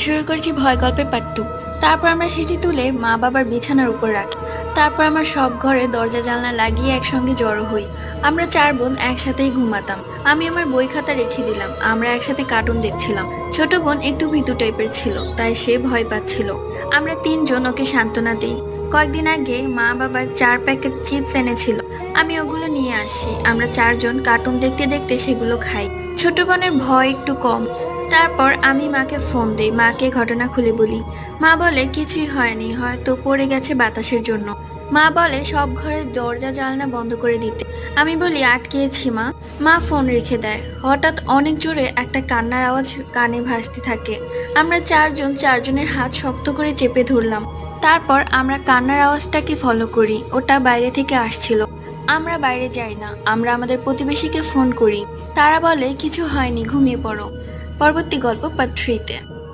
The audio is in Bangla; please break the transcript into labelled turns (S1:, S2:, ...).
S1: শুরু করছি ভয় গল্পের পার্ট 2। তারপর আমরা সেটি তুলে মা বাবার বিছানার উপর রাখি। তারপর আমরা সব ঘরে দরজা জানলা লাগিয়ে একসঙ্গে জড়ো হই। আমরা 4 বোন একসাথেই ঘুমাতাম। আমি আমার বই খাতা রেখে দিলাম, আমরা একসাথে কার্টুন দেখছিলাম। ছোট বোন একটু ভীতু টাইপের ছিল, তাই সে ভয় পাচ্ছিল। আমরা 3 জন ওকে সান্ত্বনা দিই। কয়েকদিন আগে মা বাবার 4 প্যাকেট চিপস এনেছিল, আমি ওগুলো নিয়ে আসি। আমরা 4 জন কার্টুন দেখতে দেখতে সেগুলো খাই। ছোট বোনের ভয় একটু কম। তারপর আমি মাকে ফোন দিই, মাকে ঘটনা খুলে বলি। মা বলে কিছুই হয়নি, হয়তো পড়ে গেছে বাতাসের জন্য। মা বলে সব ঘরের দরজা জানলা বন্ধ করে দিতে। আমি বলি আটকেছি মা। মা ফোন রেখে দেয়। হঠাৎ অনেক জোরে একটা কান্নার আওয়াজ কানে ভাসতে থাকে। আমরা 4 জন 4 জনের হাত শক্ত করে চেপে ধরলাম। তারপর আমরা কান্নার আওয়াজটাকে ফলো করি, ওটা বাইরে থেকে আসছিল। আমরা বাইরে যাই না, আমরা আমাদের প্রতিবেশীকে ফোন করি। তারা বলে কিছু হয়নি, ঘুমিয়ে পড়ো। পরবর্তী গল্প পার্ট 3-তে।